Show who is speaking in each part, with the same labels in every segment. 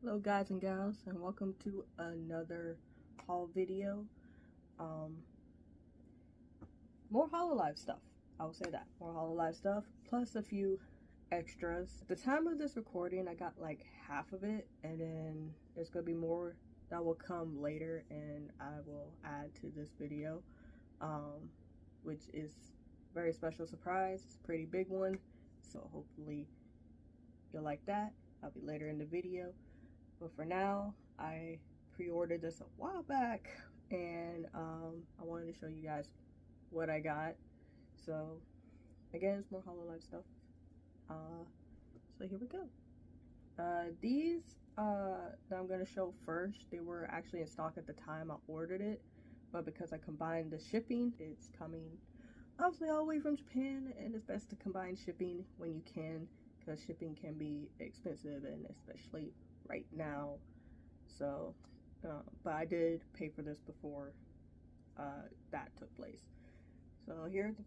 Speaker 1: Hello guys and gals, and welcome to another haul video. More Hololive stuff. I will say that. More Hololive stuff, plus a few extras. At the time of this recording, I got like half of it, and then there's going to be more that will come later, and I will add to this video, which is a very special surprise. It's a pretty big one, so hopefully you'll like that. I'll be later in the video. But for now, I pre-ordered this a while back, and I wanted to show you guys what I got. So again, it's more Hololive stuff. So here we go. These that I'm going to show first, they were actually in stock at the time I ordered it, but because I combined the shipping, it's coming obviously all the way from Japan, and it's best to combine shipping when you can, because shipping can be expensive, and especially right now. So but I did pay for this before that took place. So here, I'm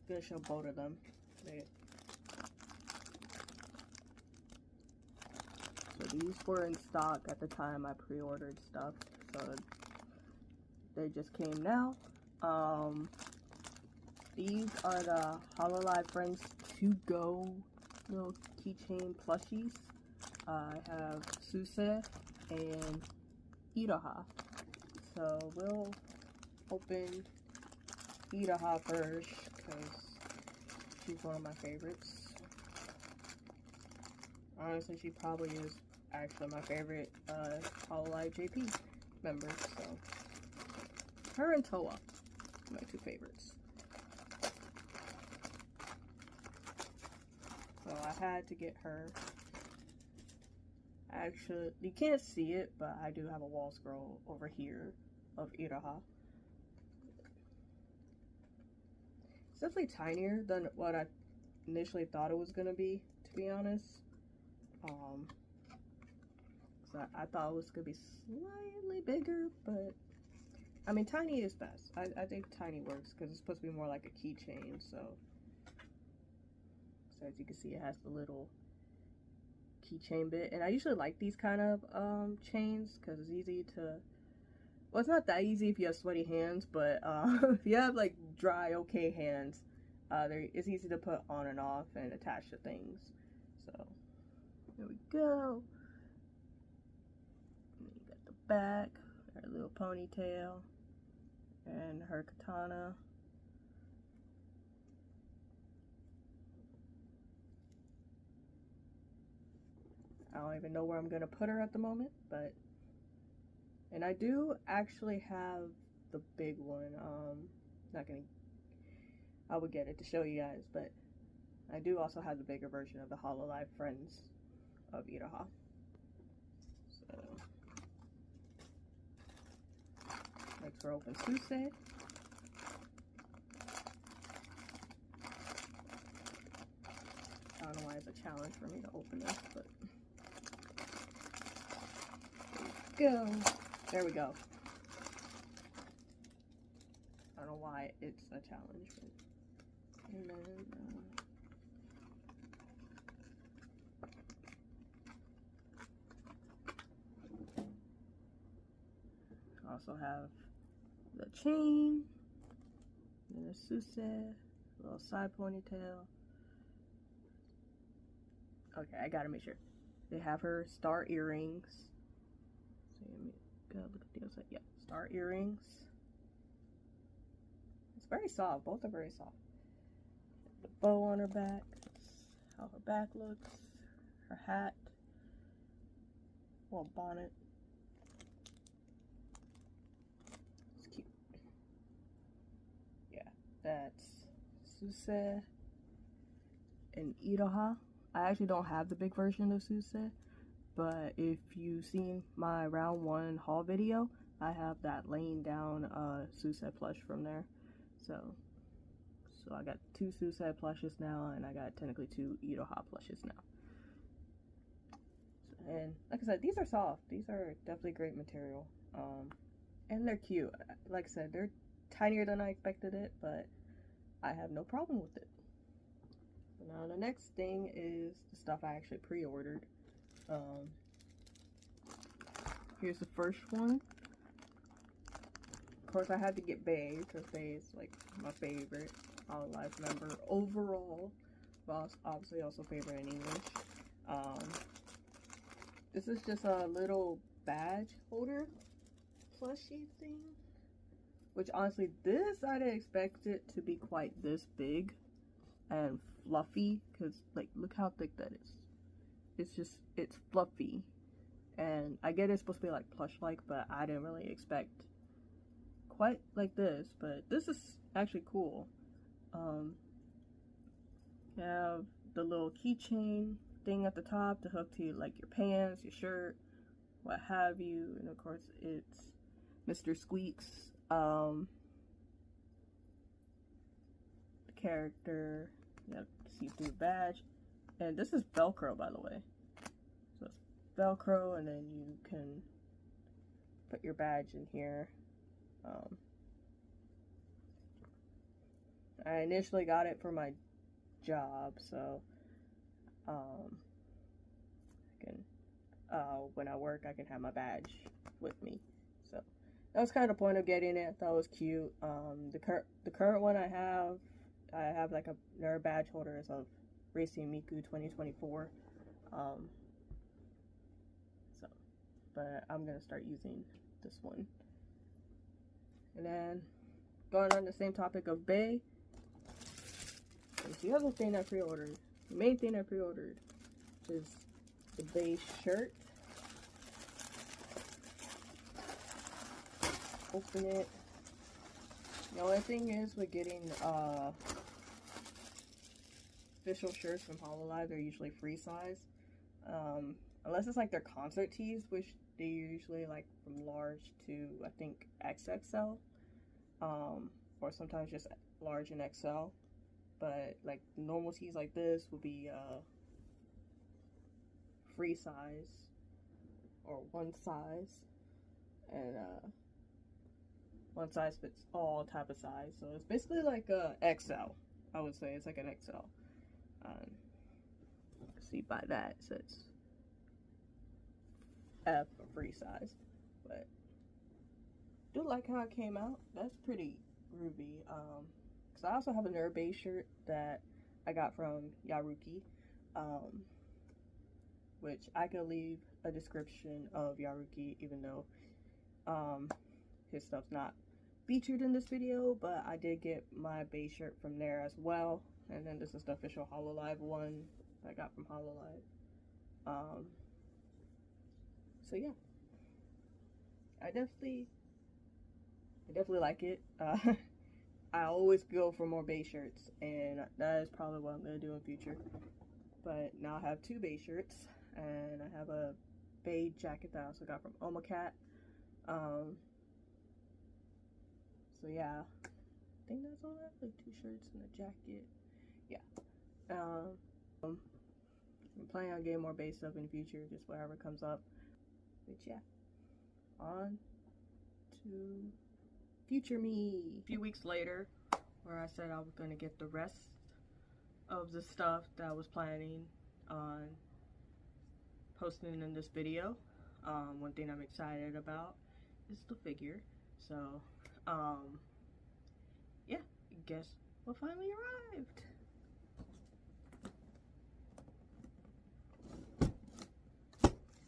Speaker 1: gonna show both of them. So these were in stock at the time I pre-ordered stuff, so they just came now. These are the Hololive Friends to Go little keychain plushies. I have Suse and Iroha. So we'll open Iroha first because she's one of my favorites. Honestly, she probably is actually my favorite Hololive JP member. So her and Toa, my two favorites. So I had to get her. Actually, you can't see it, but I do have a wall scroll over here of Iroha. It's definitely tinier than what I initially thought it was gonna be, to be honest. So I thought it was gonna be slightly bigger, but I mean, tiny is best. I think tiny works because it's supposed to be more like a keychain. So as you can see, it has the little keychain bit, and I usually like these kind of chains because it's easy to, well, it's not that easy if you have sweaty hands, but if you have like dry okay hands, it's easy to put on and off and attach to things. So there we go. And you got the back, her little ponytail, and her katana. I don't even know where I'm gonna put her at the moment, but, and I do actually have the big one. I would get it to show you guys, but I do also have the bigger version of the Hololive Friends of Iroha. So next we're open Suse. I don't know why it's a challenge for me to open this, but go. There we go. I don't know why it's a challenge, but, and then I also have the chain, and the Suse, little side ponytail. Okay, I gotta make sure. They have her star earrings. Go look at the other side. Yeah, star earrings. It's very soft. Both are very soft. The bow on her back. How her back looks. Her hat. Little bonnet. It's cute. Yeah, that's Suse and Iroha. I actually don't have the big version of Suse, but if you've seen my round 1 haul video, I have that laying down Suse plush from there. So I got 2 Suse plushes now, and I got technically 2 Iroha plushes now. And like I said, these are soft. These are definitely great material. And they're cute. Like I said, they're tinier than I expected it, but I have no problem with it. So now the next thing is the stuff I actually pre-ordered. Here's the first one. Of course, I had to get Bay because Bay is like my favorite Hololive member overall, but obviously also favorite in English. This is just a little badge holder plushie thing, which honestly, this I didn't expect it to be quite this big and fluffy, because like look how thick that is. It's fluffy, and I get it's supposed to be like plush like, but I didn't really expect quite like this. But this is actually cool. You have the little keychain thing at the top to hook to like your pants, your shirt, what have you, and of course it's Mr. Squeaks, the character. You have to see through badge, and this is Velcro, by the way. So it's Velcro, and then you can put your badge in here. I initially got it for my job, so when I work, I can have my badge with me. So that was kind of the point of getting it. I thought it was cute. The current one I have like a nerd badge holder as of Racing Miku 2024. But I'm gonna start using this one. And then going on the same topic of Bay, the other thing I pre-ordered, the main thing I pre-ordered, is the Bay shirt. Open it. The only thing is with getting official shirts from Hololive, they're usually free size. Unless it's like their concert tees, which they usually like from large to I think XXL, or sometimes just large and XL. But like normal tees like this would be free size or one size, and one size fits all type of size. So it's basically like a XL. I would say it's like an XL. See by that, so it's F for free size. But do like how it came out. That's pretty groovy. Because I also have a Nerd Base shirt that I got from Yaruki, which I could leave a description of Yaruki, even though his stuff's not featured in this video, but I did get my base shirt from there as well. And then this is the official Hololive one I got from Hololive. So yeah, I definitely like it. I always go for more base shirts, and that is probably what I'm gonna do in future. But now I have two base shirts, and I have a beige jacket that I also got from Omacat. So yeah, I think that's all that, like 2 shirts and a jacket. Yeah. I'm planning on getting more base stuff in the future, just whatever comes up. But yeah, on to future me. A few weeks later, where I said I was going to get the rest of the stuff that I was planning on posting in this video. One thing I'm excited about is the figure. So, yeah, I guess what finally arrived.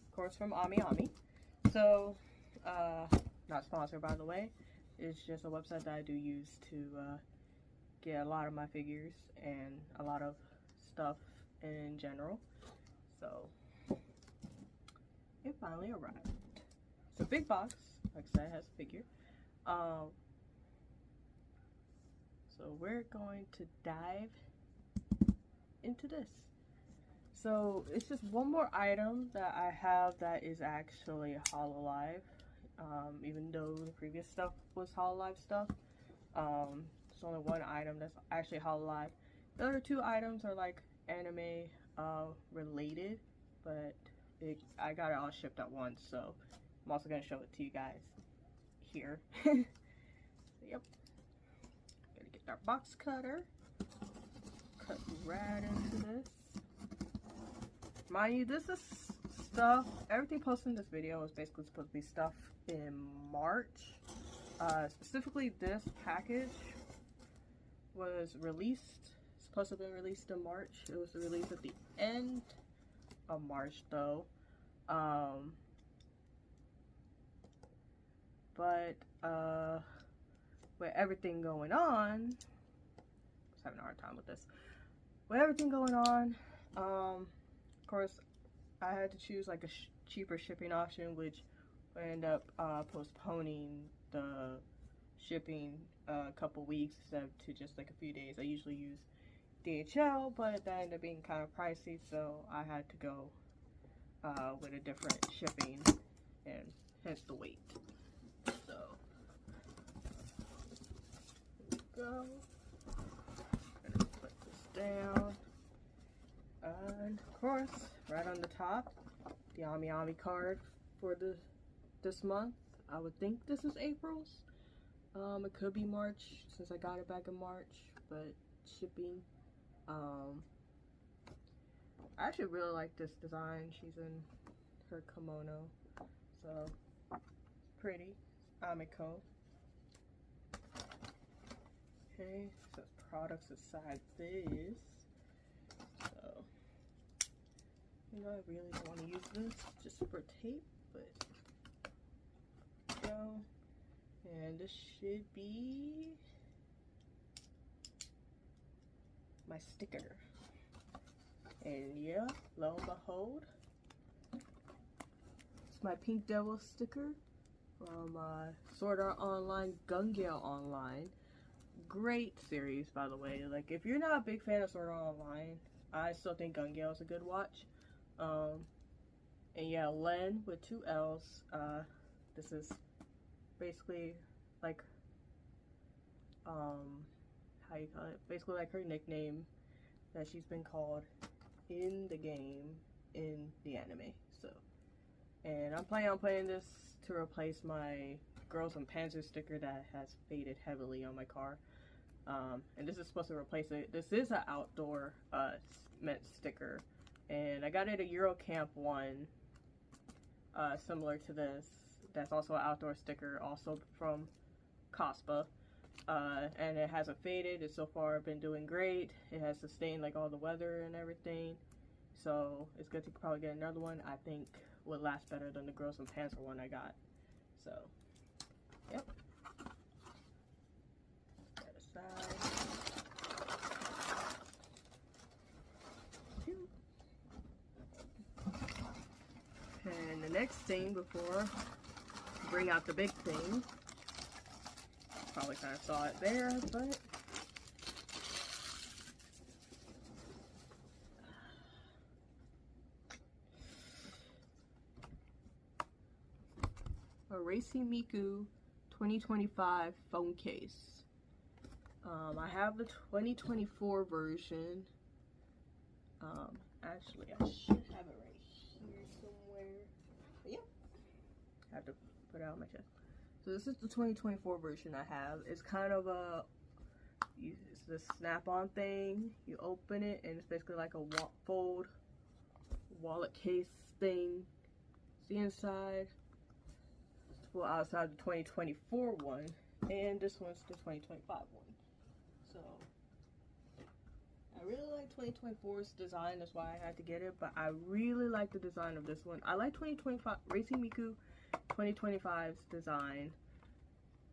Speaker 1: Of course, from Ami. So, not sponsored, by the way. It's just a website that I do use to get a lot of my figures and a lot of stuff in general. So, it finally arrived. It's a big box, like I said, it has a figure. So we're going to dive into this. So it's just one more item that I have that is actually Hololive. Even though the previous stuff was Hololive stuff, there's only one item that's actually Hololive. The other 2 items are like anime related, but I got it all shipped at once, so I'm also gonna show it to you guys here. Yep. Gotta get our box cutter. Cut right into this. Mind you, this is stuff. Everything posted in this video is basically supposed to be stuff in March. Specifically, this package was released. Supposed to have been released in March. It was released at the end of March, though. But with everything going on, I was having a hard time with this. With everything going on, of course, I had to choose like a cheaper shipping option, which would end up postponing the shipping a couple weeks instead of to just like a few days. I usually use DHL, but that ended up being kind of pricey, so I had to go with a different shipping, and hence the wait. So, here we go. Let's put this down. And of course, right on the top, the Ami card for this month. I would think this is April's. It could be March since I got it back in March, but shipping. I actually really like this design. She's in her kimono, so pretty. Amiko. Okay, so products aside this. So, you know, I really don't want to use this just for tape, but go. And this should be my sticker. And yeah, lo and behold, it's my Pink Devil sticker from Sword Art Online, Gun Gale Online. Great series, by the way. Like, if you're not a big fan of Sword Art Online, I still think Gun Gale is a good watch. And yeah, Len with 2 L's. This is basically like, how you call it? Basically like her nickname that she's been called in the game, in the anime. So, and I'm planning on playing this to replace my Girls and Panzer sticker that has faded heavily on my car. And this is supposed to replace it. This is an outdoor meant sticker, and I got it at Eurocamp 1, similar to this. That's also an outdoor sticker, also from Cospa. And it hasn't faded. It's so far been doing great. It has sustained like all the weather and everything, so it's good to probably get another one. I think would last better than the Girls and Panzer one I got. So, yep. That aside. And the next thing before I bring out the big thing. Probably kind of saw it there, but a Racing Miku 2025 phone case. I have the 2024 version. Actually, I should have it right here somewhere. But yeah, I have to put it out my chest. So this is the 2024 version I have. It's kind of it's the snap-on thing. You open it and it's basically like a fold wallet case thing. See inside. Well, outside the 2024 one, and this one's the 2025 one. So I really like 2024's design. That's why I had to get it. But I really like the design of this one. I like 2025 Racing Miku 2025's design,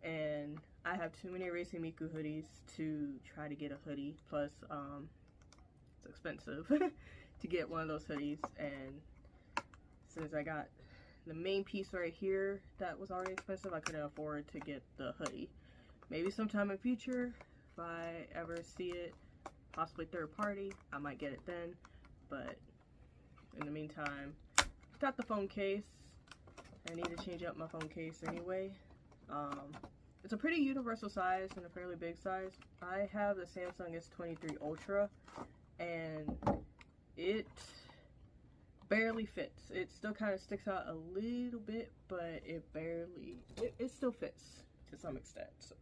Speaker 1: and I have too many Racing Miku hoodies to try to get a hoodie. Plus, it's expensive to get one of those hoodies, and since I got the main piece right here that was already expensive, I couldn't afford to get the hoodie. Maybe sometime in future, if I ever see it, possibly third party, I might get it then. But in the meantime, got the phone case. I need to change up my phone case anyway. It's a pretty universal size and a fairly big size. I have the Samsung S23 Ultra, and it barely fits. It still kind of sticks out a little bit, but it still fits to some extent. So,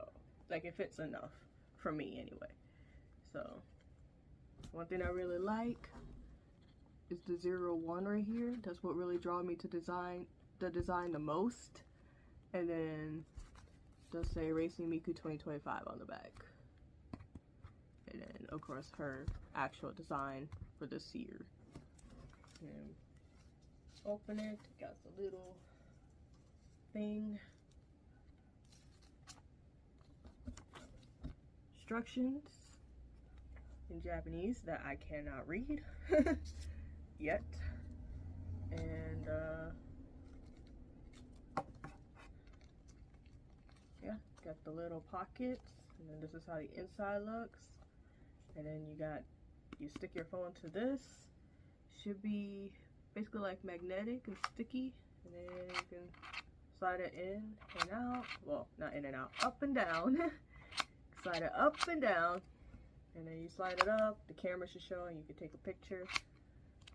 Speaker 1: like, it fits enough for me anyway. So, one thing I really like is the 01 right here. That's what really draw me to design the most. And then does say Racing Miku 2025 on the back. And then of course her actual design for this year. And open it, got the little thing. Instructions in Japanese that I cannot read yet. And yeah, got the little pockets, and then this is how the inside looks. And then you stick your phone to this. Should be basically like magnetic and sticky, and then you can slide it in and out. Well, not in and out, up and down. Slide it up and down, and then you slide it up. The camera should show, and you can take a picture.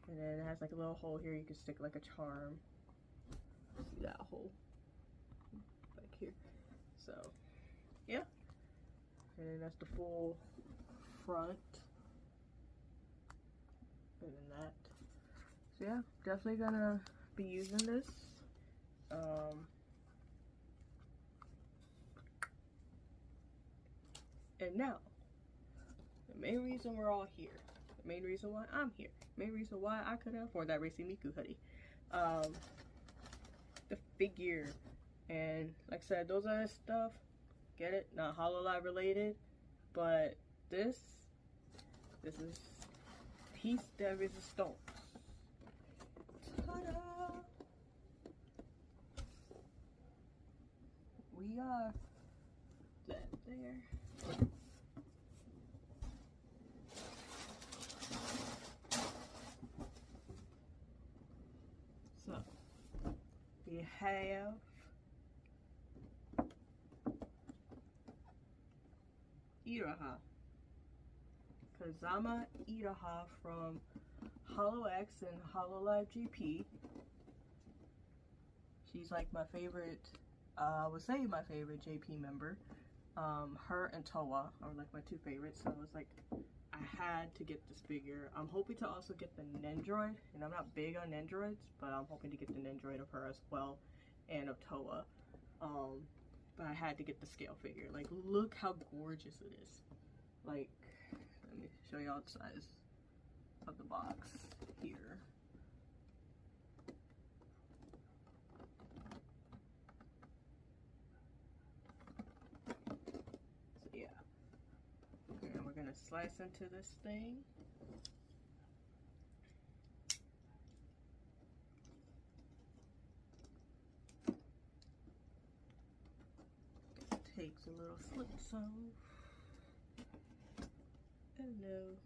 Speaker 1: And then it has like a little hole here. You can stick like a charm. See that hole back here. So yeah, and then that's the full front. And then that. So yeah, definitely gonna be using this. And now, the main reason we're all here, the main reason why I'm here, the main reason why I couldn't afford that Racing Miku hoodie, the figure. And like I said, those are stuff, get it, not Hololive related, but this is piece de resistance. Ta-da! We are that there. So we have Iraha, Kazama Iraha from HoloX and Hololive GP. She's like my favorite, I would say my favorite JP member. Her and Towa are like my two favorites, so it's like I had to get this figure. I'm hoping to also get the Nendroid, and I'm not big on Nendroids, but I'm hoping to get the Nendroid of her as well, and of Towa. But I had to get the scale figure. Like, look how gorgeous it is. Like, let me show y'all the size of the box here. So yeah, and we're gonna slice into this thing. Takes a little slips off. Hello.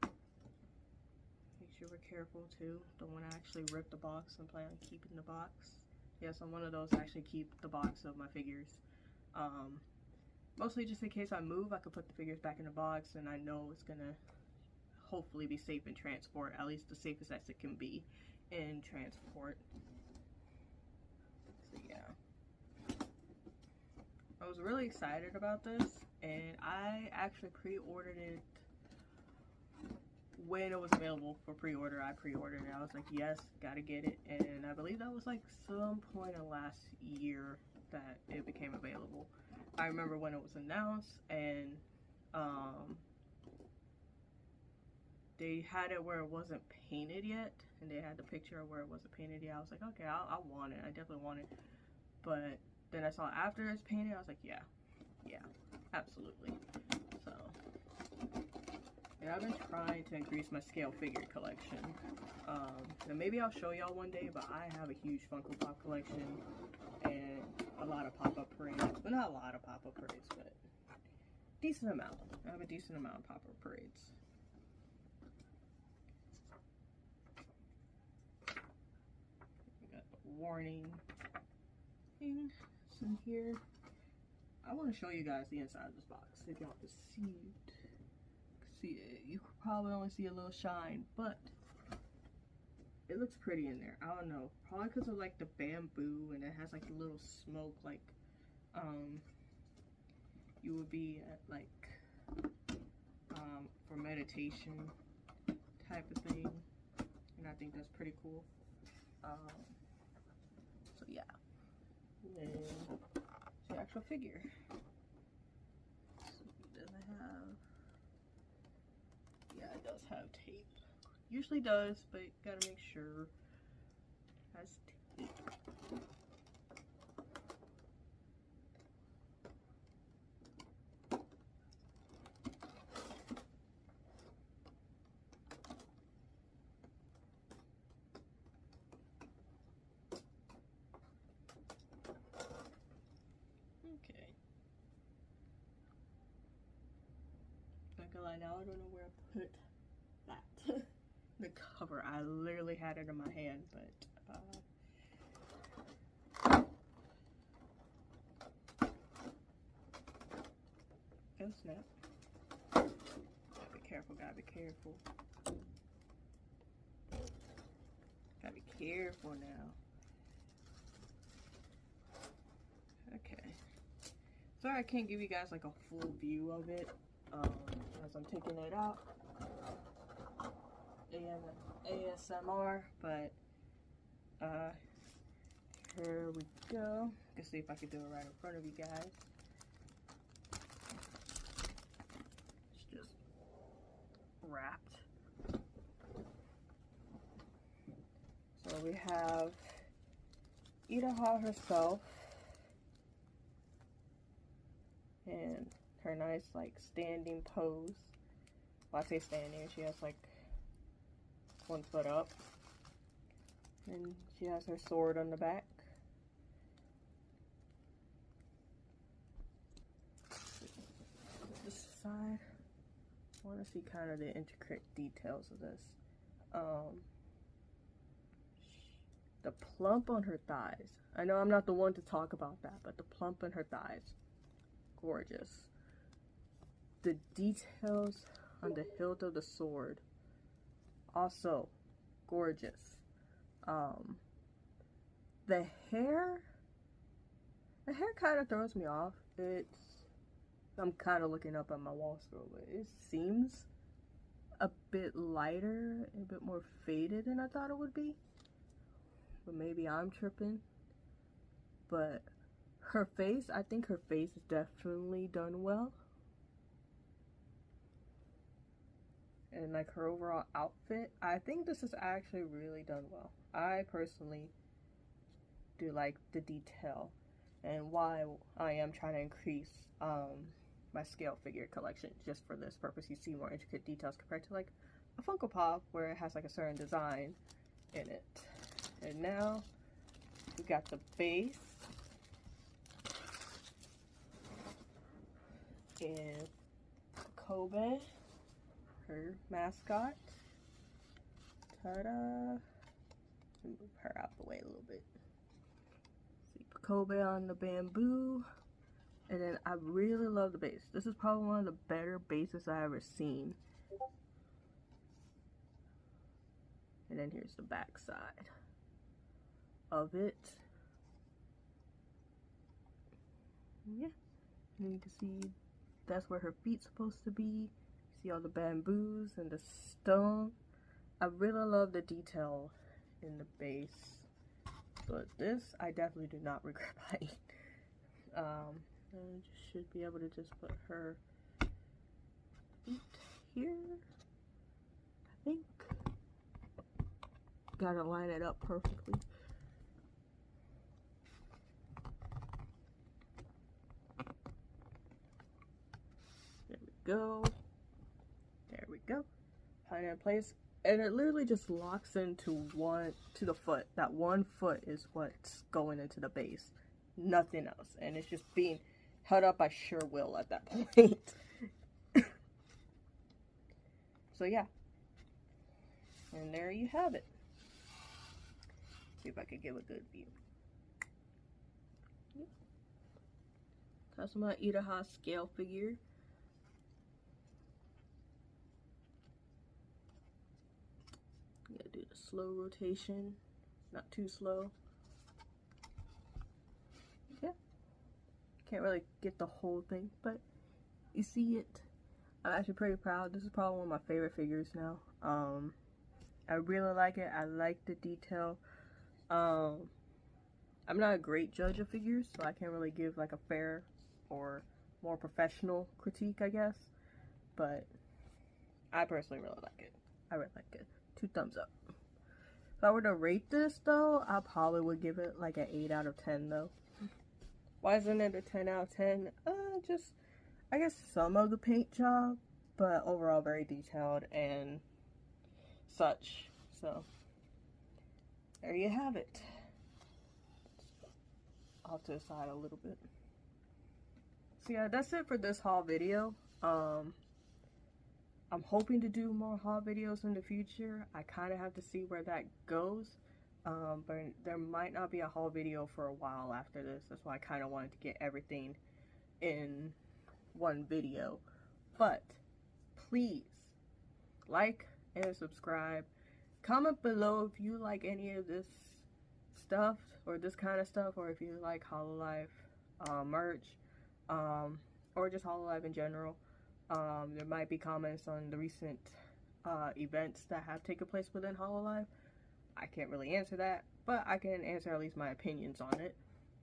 Speaker 1: Make sure we're careful too. Don't want to actually rip the box and plan on keeping the box. Yes, I'm one of those that actually keep the box of my figures. Mostly just in case I move, I can put the figures back in the box, and I know it's gonna hopefully be safe in transport, at least the safest as it can be in transport. So yeah. I was really excited about this, and I actually pre-ordered it when it was available for pre-order. I pre-ordered it. I was like, yes, gotta get it. And I believe that was like some point in last year that it became available. I remember when it was announced, and they had it where it wasn't painted yet, and they had the picture of where it wasn't painted yet. I was like, okay, I want it. I definitely want it. But then I saw after it's painted, I was like, yeah, absolutely. So, and I've been trying to increase my scale figure collection. And maybe I'll show y'all one day, but I have a huge Funko Pop collection and a lot of pop-up parades. Well, not a lot of pop-up parades, but decent amount. I have a decent amount of pop-up parades. We got the warning thing. In here, I want to show you guys the inside of this box if y'all can see it. You could probably only see a little shine, but it looks pretty in there. I don't know, probably because of like the bamboo, and it has like a little smoke, like you would be at like for meditation type of thing. and I think that's pretty cool. So yeah, and then the actual figure. So does it have? Yeah, it does have tape. Usually does, but gotta make sure it has tape. Okay. Not gonna lie, now I don't know where I put that. The cover. I literally had it in my hand, but oh snap. Gotta be careful, gotta be careful. Gotta be careful now. Okay. Sorry I can't give you guys like a full view of it as I'm taking it out. ASMR, but here we go. Let's see if I can do it right in front of you guys. It's just wrapped. So we have Idaha herself and her nice like standing pose. Well, I say standing, she has like 1 foot up, and she has her sword on the back. This side, I want to see kind of the intricate details of this. The plump on her thighs. I know I'm not the one to talk about that, but the plump on her thighs, gorgeous. The details on the hilt of the sword, also gorgeous. The hair kind of throws me off. I'm kind of looking up at my wall scroll, but it seems a bit lighter, a bit more faded than I thought it would be. But maybe I'm tripping. But her face, I think her face is definitely done well. And like her overall outfit, I think this is actually really done well. I personally do like the detail, and why I am trying to increase my scale figure collection just for this purpose. You see more intricate details compared to like a Funko Pop where it has like a certain design in it. And now we got the base and Kobe, her mascot. Ta-da! Move her out the way a little bit. See Kobe on the bamboo. And then I really love the base. This is probably one of the better bases I've ever seen. And then here's the back side of it. Yeah. And you can see that's where her feet's supposed to be. See all the bamboos and the stone. I really love the detail in the base. But this, I definitely do not regret buying. I should be able to just put her feet here, I think. Gotta line it up perfectly. There we go. There we go. Put it in place. And it literally just locks into the foot. That 1 foot is what's going into the base. Nothing else. And it's just being held up by sheer will at that point. So yeah. And there you have it. See if I could give a good view. Kazuma Idaha scale figure. Gotta do the slow rotation, not too slow. Yeah, can't really get the whole thing, but you see it. I'm actually pretty proud. This is probably one of my favorite figures now. I really like it. I like the detail. I'm not a great judge of figures, so I can't really give like a fair or more professional critique, I guess. But I personally really like it. I really like it. 2 thumbs up. If I were to rate this though, I probably would give it like an 8 out of 10 though. Why isn't it a 10 out of 10? Just, I guess some of the paint job, but overall very detailed and such. So, there you have it. Off to the side a little bit. So yeah, that's it for this haul video. I'm hoping to do more haul videos in the future. I kind of have to see where that goes. But there might not be a haul video for a while after this. That's why I kind of wanted to get everything in one video. But please like and subscribe. Comment below if you like any of this stuff or this kind of stuff, or if you like Hololive merch, or just Hololive in general. There might be comments on the recent events that have taken place within Hololive. I can't really answer that, but I can answer at least my opinions on it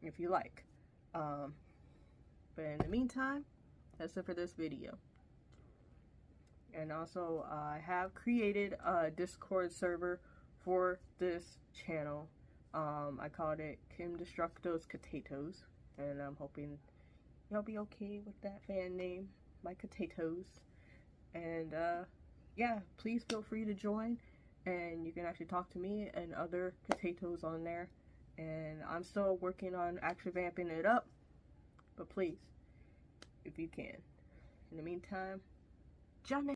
Speaker 1: if you like. But in the meantime, that's it for this video. And also, I have created a Discord server for this channel. I called it KimDestructo's Potatoes, and I'm hoping y'all be okay with that fan name, my potatoes. And yeah, please feel free to join, and you can actually talk to me and other potatoes on there. And I'm still working on actually vamping it up, but please, if you can. In the meantime, Johnny.